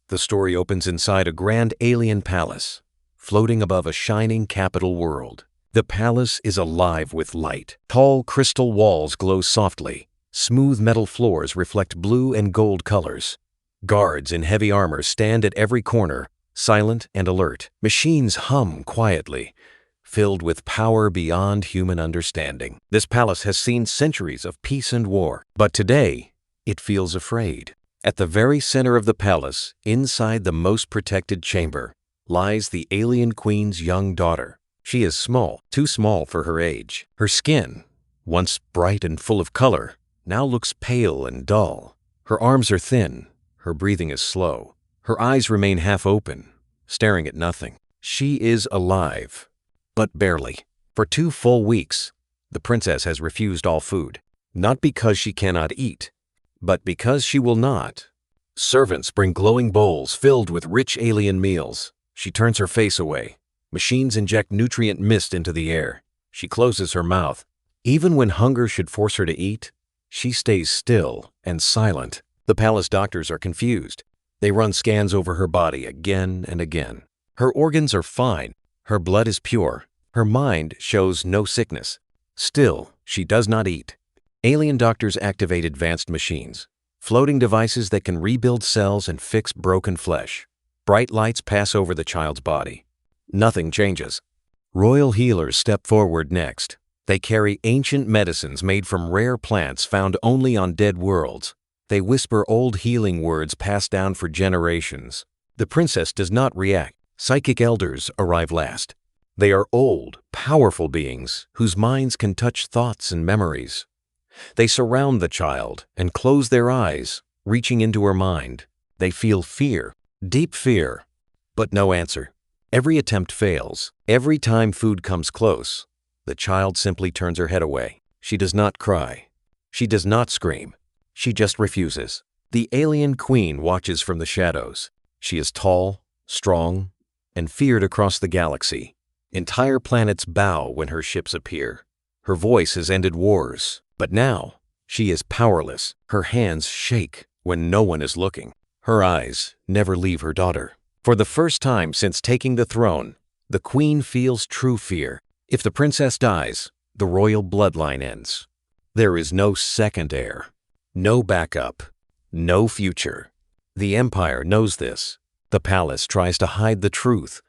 The story opens inside a grand alien palace, floating above a shining capital world. The palace is alive with light. Tall crystal walls glow softly. Smooth metal floors reflect blue and gold colors. Guards in heavy armor stand at every corner, silent and alert. Machines hum quietly, filled with power beyond human understanding. This palace has seen centuries of peace and war, but today it feels afraid. At the very center of the palace, inside the most protected chamber, lies the alien queen's young daughter. She is small, too small for her age. Her skin, once bright and full of color, now looks pale and dull. Her arms are thin, her breathing is slow. Her eyes remain half open, staring at nothing. She is alive, but barely. For 2 full weeks, the princess has refused all food, not because she cannot eat, but because she will not. Servants bring glowing bowls filled with rich alien meals. She turns her face away. Machines inject nutrient mist into the air. She closes her mouth. Even when hunger should force her to eat, she stays still and silent. The palace doctors are confused. They run scans over her body again and again. Her organs are fine. Her blood is pure. Her mind shows no sickness. Still, she does not eat. Alien doctors activate advanced machines, floating devices that can rebuild cells and fix broken flesh. Bright lights pass over the child's body. Nothing changes. Royal healers step forward next. They carry ancient medicines made from rare plants found only on dead worlds. They whisper old healing words passed down for generations. The princess does not react. Psychic elders arrive last. They are old, powerful beings whose minds can touch thoughts and memories. They surround the child and close their eyes, reaching into her mind. They feel fear, deep fear, but no answer. Every attempt fails. Every time food comes close, the child simply turns her head away. She does not cry. She does not scream. She just refuses. The alien queen watches from the shadows. She is tall, strong, and feared across the galaxy. Entire planets bow when her ships appear. Her voice has ended wars, but now she is powerless. Her hands shake when no one is looking. Her eyes never leave her daughter. For the first time since taking the throne, the queen feels true fear. If the princess dies, the royal bloodline ends. There is no second heir, no backup, no future. The empire knows this. The palace tries to hide the truth,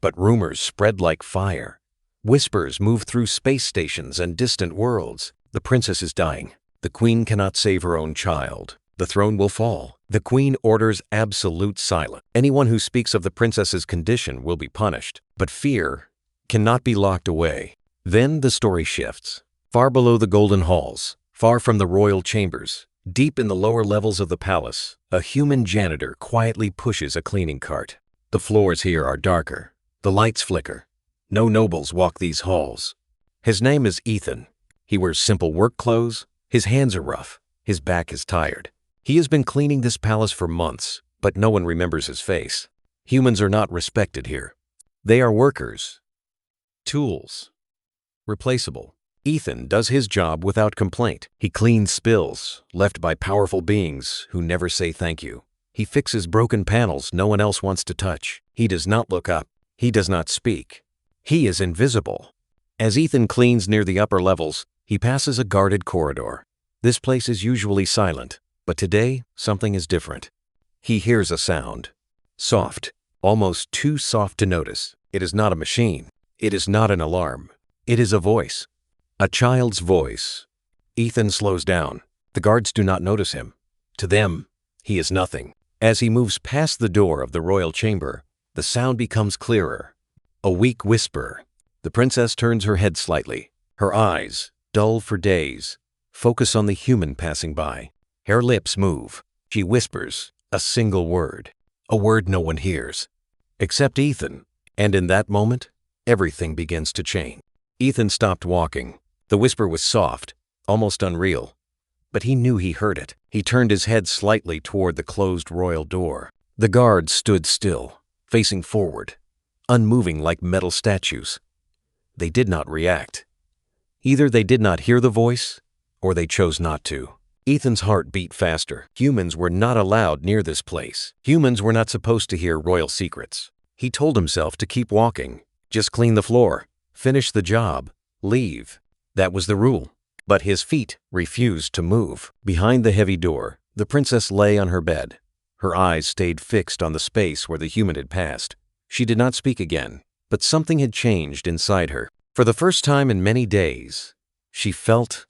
but rumors spread like fire. Whispers move through space stations and distant worlds. The princess is dying. The queen cannot save her own child. The throne will fall. The queen orders absolute silence. Anyone who speaks of the princess's condition will be punished, but fear cannot be locked away. Then the story shifts. Far below the golden halls, far from the royal chambers, deep in the lower levels of the palace, a human janitor quietly pushes a cleaning cart. The floors here are darker. The lights flicker. No nobles walk these halls. His name is Ethan. He wears simple work clothes. His hands are rough. His back is tired. He has been cleaning this palace for months, but no one remembers his face. Humans are not respected here. They are workers. Tools. Replaceable. Ethan does his job without complaint. He cleans spills left by powerful beings who never say thank you. He fixes broken panels no one else wants to touch. He does not look up. He does not speak. He is invisible. As Ethan cleans near the upper levels, he passes a guarded corridor. This place is usually silent, but today something is different. He hears a sound. Soft, almost too soft to notice. It is not a machine. It is not an alarm. It is a voice. A child's voice. Ethan slows down. The guards do not notice him. To them, he is nothing. As he moves past the door of the royal chamber, the sound becomes clearer. A weak whisper. The princess turns her head slightly. Her eyes, dull for days, focus on the human passing by. Her lips move. She whispers a single word. A word no one hears, except Ethan. And in that moment, everything begins to change. Ethan stopped walking. The whisper was soft, almost unreal, but he knew he heard it. He turned his head slightly toward the closed royal door. The guards stood still, facing forward, unmoving like metal statues. They did not react. Either they did not hear the voice, or they chose not to. Ethan's heart beat faster. Humans were not allowed near this place. Humans were not supposed to hear royal secrets. He told himself to keep walking. Just clean the floor, finish the job, leave. That was the rule. But his feet refused to move. Behind the heavy door, the princess lay on her bed. Her eyes stayed fixed on the space where the human had passed. She did not speak again, but something had changed inside her. For the first time in many days, she felt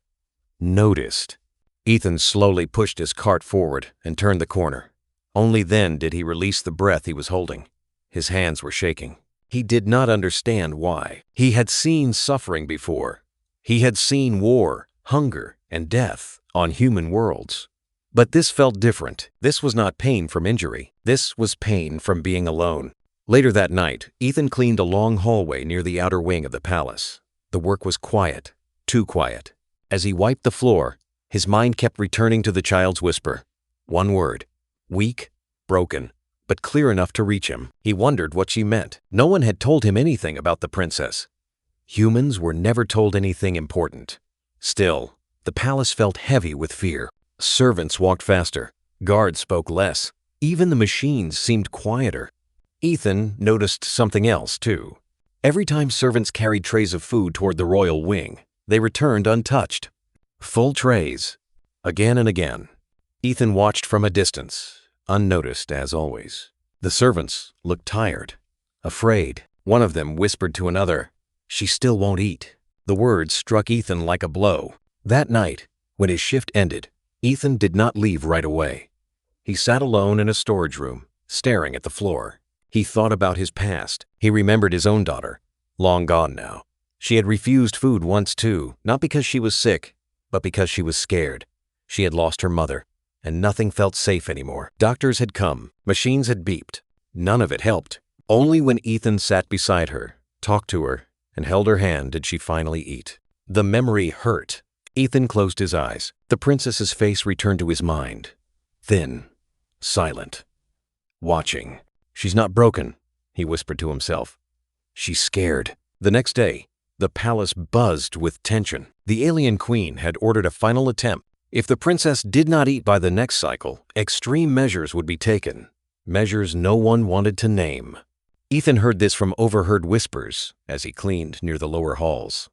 noticed. Ethan slowly pushed his cart forward and turned the corner. Only then did he release the breath he was holding. His hands were shaking. He did not understand why. He had seen suffering before. He had seen war, hunger, and death on human worlds. But this felt different. This was not pain from injury. This was pain from being alone. Later that night, Ethan cleaned a long hallway near the outer wing of the palace. The work was quiet, too quiet. As he wiped the floor, his mind kept returning to the child's whisper. One word, weak, broken, but clear enough to reach him. He wondered what she meant. No one had told him anything about the princess. Humans were never told anything important. Still, the palace felt heavy with fear. Servants walked faster. Guards spoke less. Even the machines seemed quieter. Ethan noticed something else, too. Every time servants carried trays of food toward the royal wing, they returned untouched. Full trays. Again and again. Ethan watched from a distance, unnoticed as always. The servants looked tired, afraid. One of them whispered to another, "She still won't eat." The words struck Ethan like a blow. That night, when his shift ended, Ethan did not leave right away. He sat alone in a storage room, staring at the floor. He thought about his past. He remembered his own daughter, long gone now. She had refused food once too, not because she was sick, but because she was scared. She had lost her mother, and nothing felt safe anymore. Doctors had come, machines had beeped. None of it helped. Only when Ethan sat beside her, talked to her, and held her hand did she finally eat. The memory hurt. Ethan closed his eyes. The princess's face returned to his mind. Thin, silent, watching. "She's not broken," he whispered to himself. "She's scared." The next day, the palace buzzed with tension. The alien queen had ordered a final attempt. If the princess did not eat by the next cycle, extreme measures would be taken. Measures no one wanted to name. Ethan heard this from overheard whispers as he cleaned near the lower halls.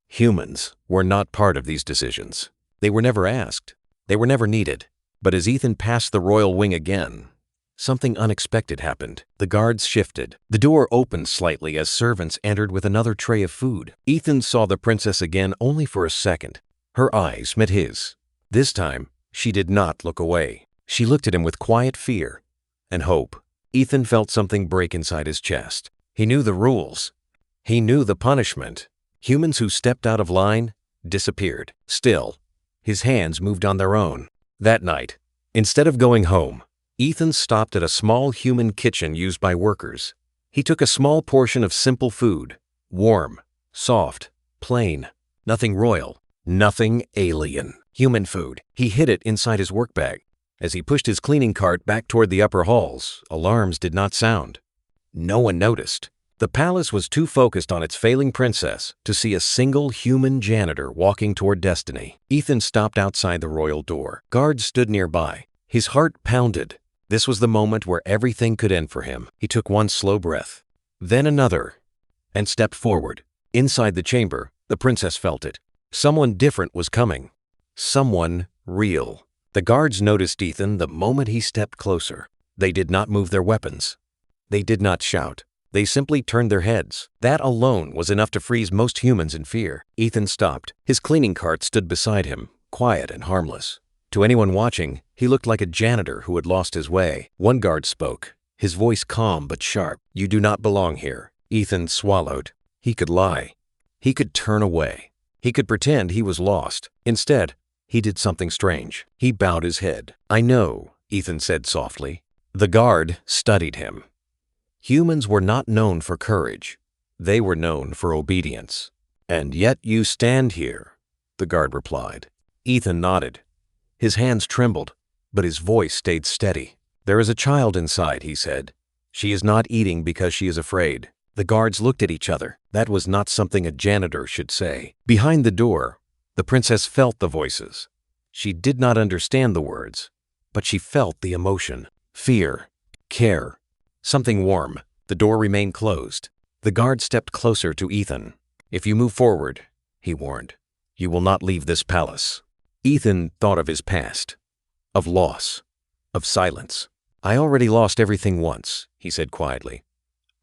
Humans were not part of these decisions. They were never asked. They were never needed. But as Ethan passed the royal wing again, something unexpected happened. The guards shifted. The door opened slightly as servants entered with another tray of food. Ethan saw the princess again only for a second. Her eyes met his. This time, she did not look away. She looked at him with quiet fear and hope. Ethan felt something break inside his chest. He knew the rules. He knew the punishment. Humans who stepped out of line disappeared. Still, his hands moved on their own. That night, instead of going home, Ethan stopped at a small human kitchen used by workers. He took a small portion of simple food, warm, soft, plain, nothing royal, nothing alien. Human food. He hid it inside his work bag. As he pushed his cleaning cart back toward the upper halls, alarms did not sound. No one noticed. The palace was too focused on its failing princess to see a single human janitor walking toward destiny. Ethan stopped outside the royal door. Guards stood nearby. His heart pounded. This was the moment where everything could end for him. He took one slow breath, then another, and stepped forward. Inside the chamber, the princess felt it. Someone different was coming. Someone real. The guards noticed Ethan the moment he stepped closer. They did not move their weapons. They did not shout. They simply turned their heads. That alone was enough to freeze most humans in fear. Ethan stopped. His cleaning cart stood beside him, quiet and harmless. To anyone watching, he looked like a janitor who had lost his way. One guard spoke, his voice calm but sharp. "You do not belong here." Ethan swallowed. He could lie. He could turn away. He could pretend he was lost. Instead, he did something strange. He bowed his head. "I know," Ethan said softly. The guard studied him. Humans were not known for courage. They were known for obedience. "And yet you stand here," the guard replied. Ethan nodded. His hands trembled, but his voice stayed steady. "There is a child inside," he said. "She is not eating because she is afraid." The guards looked at each other. That was not something a janitor should say. Behind the door, the princess felt the voices. She did not understand the words, but she felt the emotion. Fear. Care. Something warm. The door remained closed. The guard stepped closer to Ethan. "If you move forward," he warned, "you will not leave this palace." Ethan thought of his past. Of loss. Of silence. "I already lost everything once," he said quietly.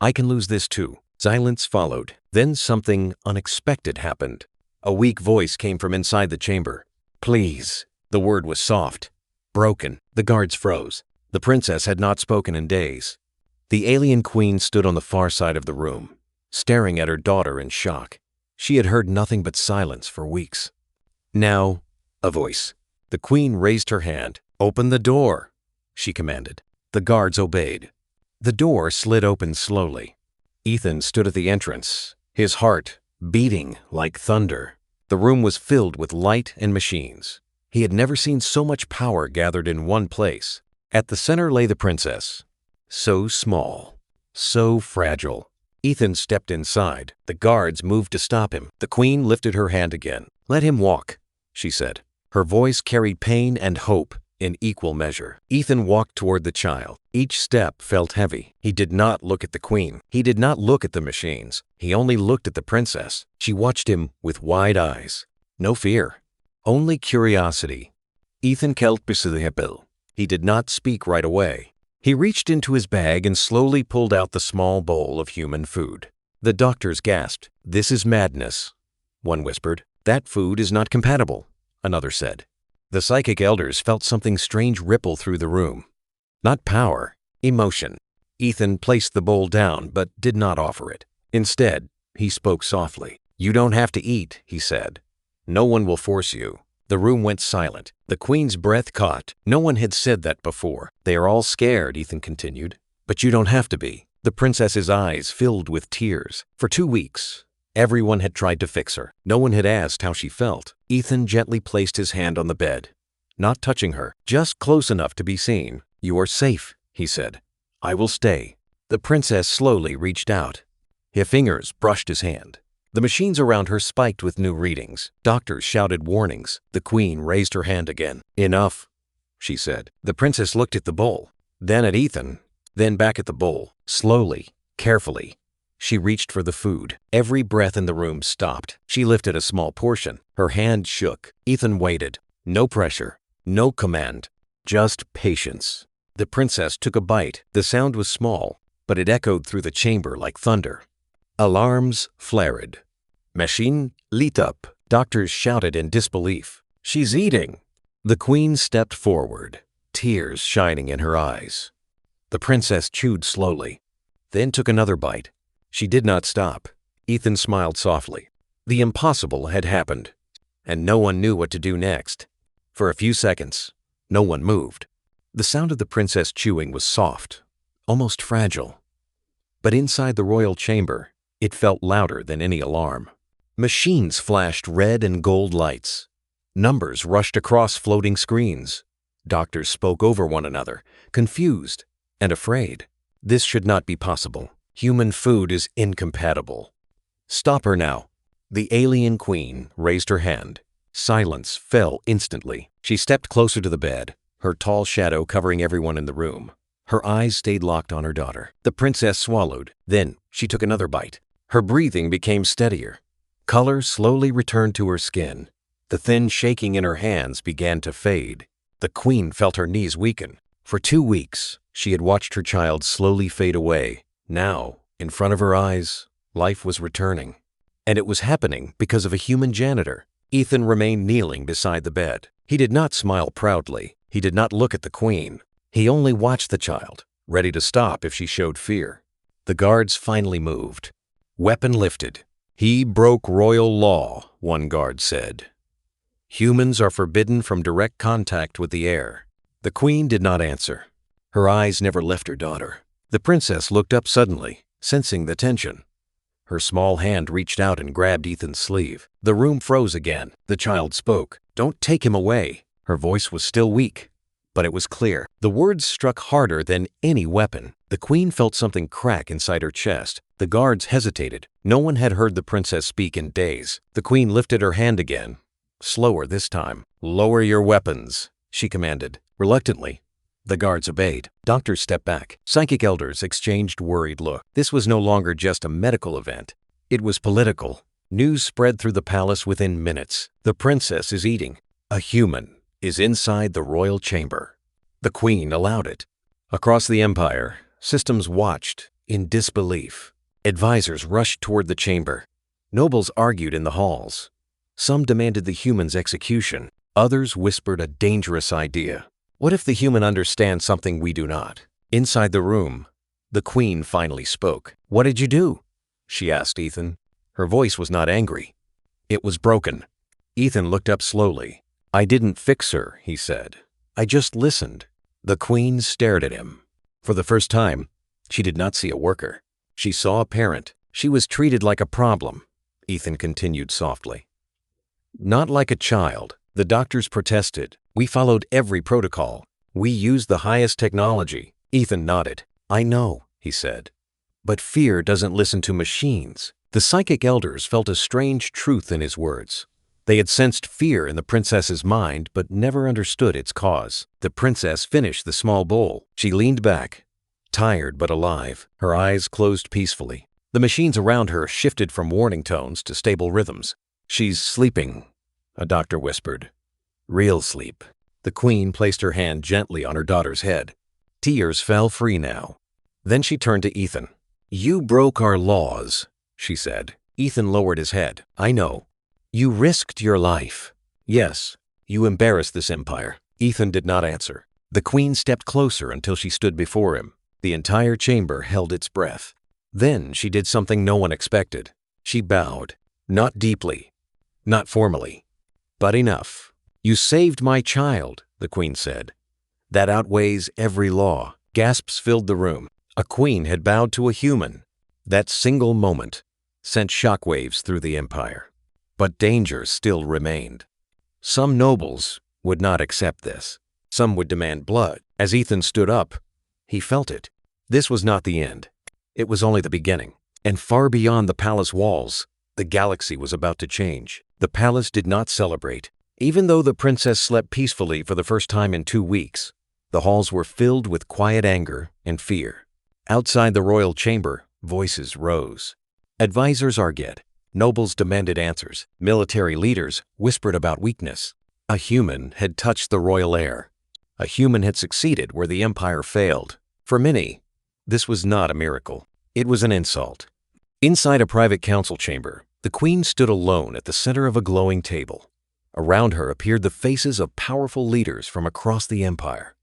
"I can lose this too." Silence followed. Then something unexpected happened. A weak voice came from inside the chamber. "Please." The word was soft. Broken. The guards froze. The princess had not spoken in days. The alien queen stood on the far side of the room, staring at her daughter in shock. She had heard nothing but silence for weeks. Now, a voice. The queen raised her hand. "Open the door," she commanded. The guards obeyed. The door slid open slowly. Ethan stood at the entrance, his heart beating like thunder. The room was filled with light and machines. He had never seen so much power gathered in one place. At the center lay the princess. So small, so fragile. Ethan stepped inside. The guards moved to stop him. The queen lifted her hand again. "Let him walk," she said. Her voice carried pain and hope in equal measure. Ethan walked toward the child. Each step felt heavy. He did not look at the queen. He did not look at the machines. He only looked at the princess. She watched him with wide eyes. No fear, only curiosity. Ethan kelt beside the bill. He did not speak right away. He reached into his bag and slowly pulled out the small bowl of human food. The doctors gasped. "This is madness," one whispered. "That food is not compatible," another said. The psychic elders felt something strange ripple through the room. Not power, emotion. Ethan placed the bowl down but did not offer it. Instead, he spoke softly. "You don't have to eat," he said. "No one will force you." The room went silent. The queen's breath caught. No one had said that before. "They are all scared," Ethan continued. "But you don't have to be." The princess's eyes filled with tears. For 2 weeks, everyone had tried to fix her. No one had asked how she felt. Ethan gently placed his hand on the bed, not touching her, just close enough to be seen. "You are safe," he said. "I will stay." The princess slowly reached out. Her fingers brushed his hand. The machines around her spiked with new readings. Doctors shouted warnings. The queen raised her hand again. "Enough," she said. The princess looked at the bowl, then at Ethan, then back at the bowl. Slowly, carefully, she reached for the food. Every breath in the room stopped. She lifted a small portion. Her hand shook. Ethan waited. No pressure, no command, just patience. The princess took a bite. The sound was small, but it echoed through the chamber like thunder. Alarms flared. Machine lit up. Doctors shouted in disbelief. "She's eating!" The queen stepped forward, tears shining in her eyes. The princess chewed slowly, then took another bite. She did not stop. Ethan smiled softly. The impossible had happened, and no one knew what to do next. For a few seconds, no one moved. The sound of the princess chewing was soft, almost fragile. But inside the royal chamber, it felt louder than any alarm. Machines flashed red and gold lights. Numbers rushed across floating screens. Doctors spoke over one another, confused and afraid. This should not be possible. Human food is incompatible. "Stop her now." The alien queen raised her hand. Silence fell instantly. She stepped closer to the bed, her tall shadow covering everyone in the room. Her eyes stayed locked on her daughter. The princess swallowed. Then she took another bite. Her breathing became steadier. Color slowly returned to her skin. The thin shaking in her hands began to fade. The queen felt her knees weaken. For 2 weeks, she had watched her child slowly fade away. Now, in front of her eyes, life was returning. And it was happening because of a human janitor. Ethan remained kneeling beside the bed. He did not smile proudly. He did not look at the queen. He only watched the child, ready to stop if she showed fear. The guards finally moved. Weapon lifted. "He broke royal law," one guard said. "Humans are forbidden from direct contact with the heir." The queen did not answer. Her eyes never left her daughter. The princess looked up suddenly, sensing the tension. Her small hand reached out and grabbed Ethan's sleeve. The room froze again. The child spoke. "Don't take him away." Her voice was still weak, but it was clear. The words struck harder than any weapon. The queen felt something crack inside her chest. The guards hesitated. No one had heard the princess speak in days. The queen lifted her hand again. Slower this time. Lower your weapons, she commanded. Reluctantly, the guards obeyed. Doctors stepped back. Psychic elders exchanged worried looks. This was no longer just a medical event. It was political. News spread through the palace within minutes. The princess is eating. A human is inside the royal chamber. The queen allowed it. Across the empire, systems watched in disbelief. Advisors rushed toward the chamber. Nobles argued in the halls. Some demanded the human's execution. Others whispered a dangerous idea. What if the human understands something we do not? Inside the room, the queen finally spoke. "What did you do?" she asked Ethan. Her voice was not angry. It was broken. Ethan looked up slowly. "I didn't fix her," he said. "I just listened." The queen stared at him. For the first time, she did not see a worker. She saw a parent. She was treated like a problem. Ethan continued softly. "Not like a child." The doctors protested. "We followed every protocol. We used the highest technology." Ethan nodded. "I know," he said. "But fear doesn't listen to machines." The psychic elders felt a strange truth in his words. They had sensed fear in the princess's mind, but never understood its cause. The princess finished the small bowl. She leaned back, tired but alive. Her eyes closed peacefully. The machines around her shifted from warning tones to stable rhythms. "She's sleeping," a doctor whispered. "Real sleep." The queen placed her hand gently on her daughter's head. Tears fell free now. Then she turned to Ethan. "You broke our laws," she said. Ethan lowered his head. "I know. You risked your life. Yes, you embarrassed this empire." Ethan did not answer. The queen stepped closer until she stood before him. The entire chamber held its breath. Then she did something no one expected. She bowed. Not deeply, not formally, but enough. "You saved my child," the queen said. "That outweighs every law." Gasps filled the room. A queen had bowed to a human. That single moment sent shockwaves through the empire. But danger still remained. Some nobles would not accept this. Some would demand blood. As Ethan stood up, he felt it. This was not the end. It was only the beginning. And far beyond the palace walls, the galaxy was about to change. The palace did not celebrate. Even though the princess slept peacefully for the first time in 2 weeks, the halls were filled with quiet anger and fear. Outside the royal chamber, voices rose. Advisors argued. Nobles demanded answers. Military leaders whispered about weakness. A human had touched the royal heir. A human had succeeded where the empire failed. For many, this was not a miracle. It was an insult. Inside a private council chamber, the queen stood alone at the center of a glowing table. Around her appeared the faces of powerful leaders from across the empire.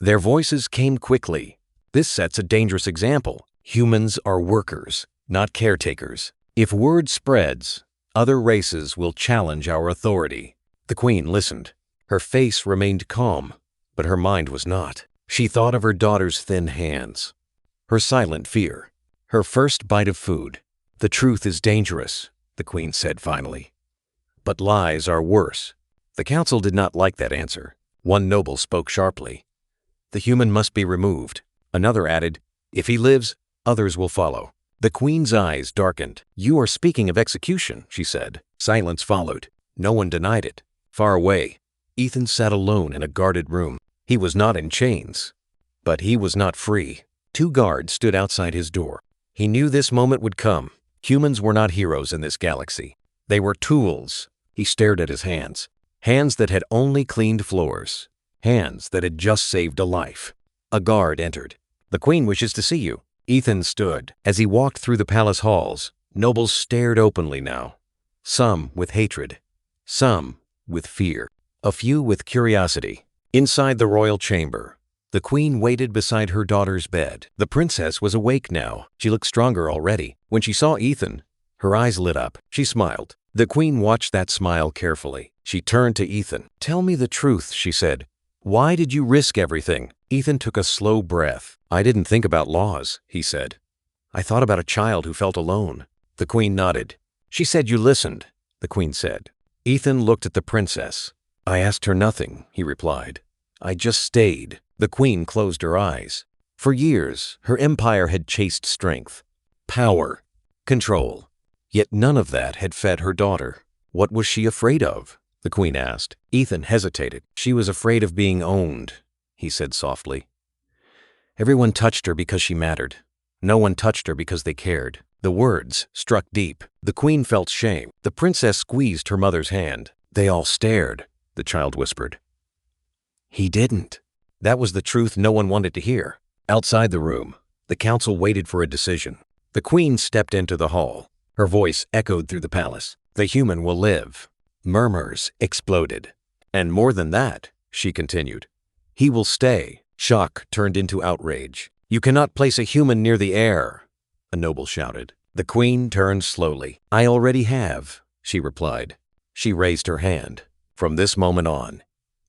Their voices came quickly. "This sets a dangerous example. Humans are workers, not caretakers. If word spreads, other races will challenge our authority." The queen listened. Her face remained calm, but her mind was not. She thought of her daughter's thin hands, her silent fear, her first bite of food. "The truth is dangerous," the queen said finally. "But lies are worse." The council did not like that answer. One noble spoke sharply. "The human must be removed." Another added, "If he lives, others will follow." The queen's eyes darkened. "You are speaking of execution," she said. Silence followed. No one denied it. Far away, Ethan sat alone in a guarded room. He was not in chains, but he was not free. 2 guards stood outside his door. He knew this moment would come. Humans were not heroes in this galaxy. They were tools. He stared at his hands. Hands that had only cleaned floors. Hands that had just saved a life. A guard entered. "The queen wishes to see you." Ethan stood. As he walked through the palace halls, nobles stared openly now. Some with hatred. Some with fear. A few with curiosity. Inside the royal chamber, the queen waited beside her daughter's bed. The princess was awake now. She looked stronger already. When she saw Ethan, her eyes lit up. She smiled. The queen watched that smile carefully. She turned to Ethan. "Tell me the truth," she said. "Why did you risk everything?" Ethan took a slow breath. "I didn't think about laws," he said. "I thought about a child who felt alone." The queen nodded. "She said you listened," the queen said. Ethan looked at the princess. "I asked her nothing," he replied. "I just stayed." The queen closed her eyes. For years, her empire had chased strength, power, control. Yet none of that had fed her daughter. What was she afraid of? the Queen asked. Ethan hesitated. She was afraid of being owned, he said softly. Everyone touched her because she mattered. No one touched her because they cared. The words struck deep. The Queen felt shame. The princess squeezed her mother's hand. They all stared, the child whispered. He didn't. That was the truth no one wanted to hear. Outside the room, the council waited for a decision. The Queen stepped into the hall. Her voice echoed through the palace. The human will live. Murmurs exploded. And more than that, she continued, he will stay. Shock turned into outrage. You cannot place a human near the heir, a noble shouted. The Queen turned slowly. I already have, she replied. She raised her hand. From this moment on,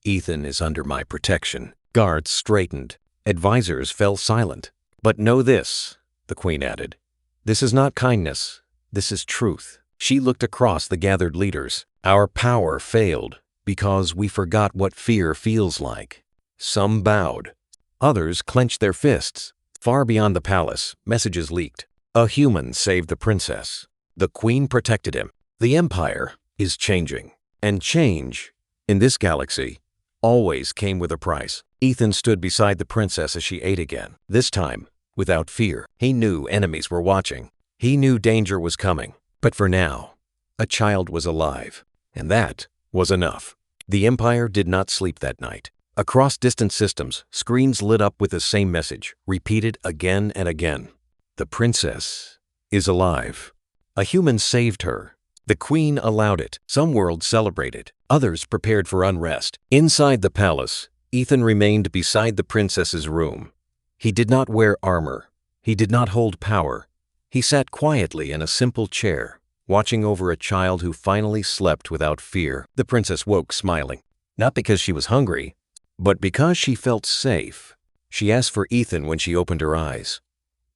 Ethan is under my protection. Guards straightened. Advisors fell silent. But know this, the Queen added. This is not kindness. This is truth. She looked across the gathered leaders. Our power failed because we forgot what fear feels like. Some bowed. Others clenched their fists. Far beyond the palace, messages leaked. A human saved the princess. The Queen protected him. The Empire is changing. And change, in this galaxy, always came with a price. Ethan stood beside the princess as she ate again. This time, without fear. He knew enemies were watching. He knew danger was coming. But for now, a child was alive. And that was enough. The Empire did not sleep that night. Across distant systems, screens lit up with the same message, repeated again and again. The princess is alive. A human saved her. The Queen allowed it. Some worlds celebrated. Others prepared for unrest. Inside the palace, Ethan remained beside the princess's room. He did not wear armor. He did not hold power. He sat quietly in a simple chair, watching over a child who finally slept without fear. The princess woke smiling, not because she was hungry, but because she felt safe. She asked for Ethan when she opened her eyes.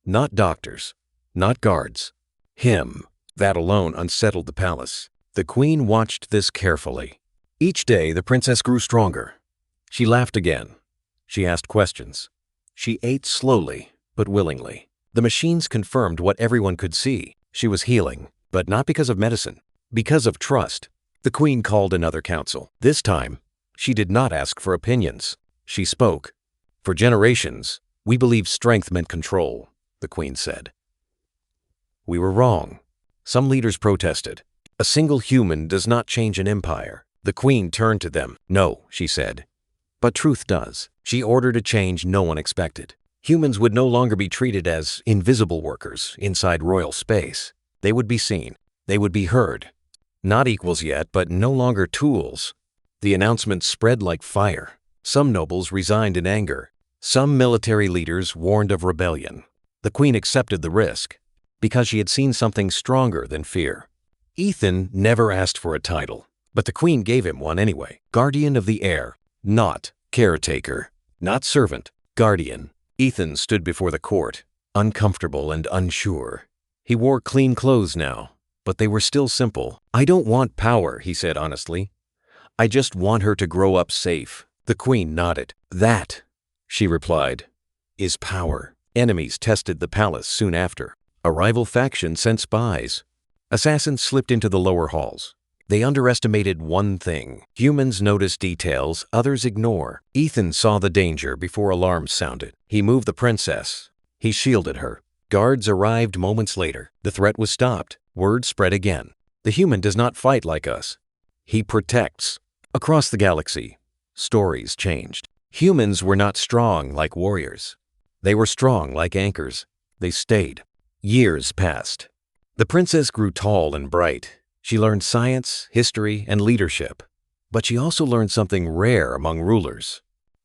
Not doctors, not guards. Him. That alone unsettled the palace. The Queen watched this carefully. Each day, the princess grew stronger. She laughed again. She asked questions. She ate slowly, but willingly. The machines confirmed what everyone could see. She was healing, but not because of medicine, because of trust. The Queen called another council. This time, she did not ask for opinions. She spoke. For generations, we believed strength meant control, the Queen said. We were wrong. Some leaders protested. A single human does not change an empire. The Queen turned to them. No, she said. But truth does. She ordered a change no one expected. Humans would no longer be treated as invisible workers inside royal space. They would be seen. They would be heard. Not equals yet, but no longer tools. The announcement spread like fire. Some nobles resigned in anger. Some military leaders warned of rebellion. The Queen accepted the risk because she had seen something stronger than fear. Ethan never asked for a title, but the Queen gave him one anyway. Guardian of the heir, not caretaker, not servant, guardian. Ethan stood before the court, uncomfortable and unsure. He wore clean clothes now, but they were still simple. I don't want power, he said honestly. I just want her to grow up safe. The Queen nodded. That, she replied, is power. Enemies tested the palace soon after. A rival faction sent spies. Assassins slipped into the lower halls. They underestimated one thing. Humans notice details others ignore. Ethan saw the danger before alarms sounded. He moved the princess. He shielded her. Guards arrived moments later. The threat was stopped. Word spread again. The human does not fight like us. He protects. Across the galaxy, stories changed. Humans were not strong like warriors. They were strong like anchors. They stayed. Years passed. The princess grew tall and bright. She learned science, history, and leadership. But she also learned something rare among rulers.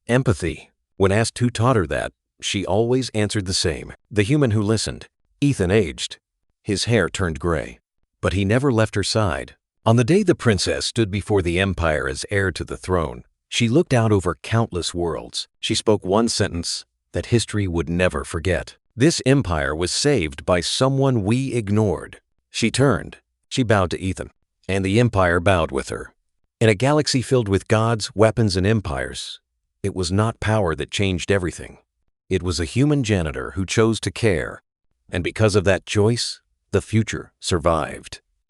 Empathy. When asked who taught her that, she always answered the same. The human who listened. Ethan aged. His hair turned gray. But he never left her side. On the day the princess stood before the Empire as heir to the throne, she looked out over countless worlds. She spoke one sentence that history would never forget. This empire was saved by someone we ignored. She turned. She bowed to Ethan, and the empire bowed with her. In a galaxy filled with gods, weapons, and empires, it was not power that changed everything. It was a human janitor who chose to care, and because of that choice, the future survived.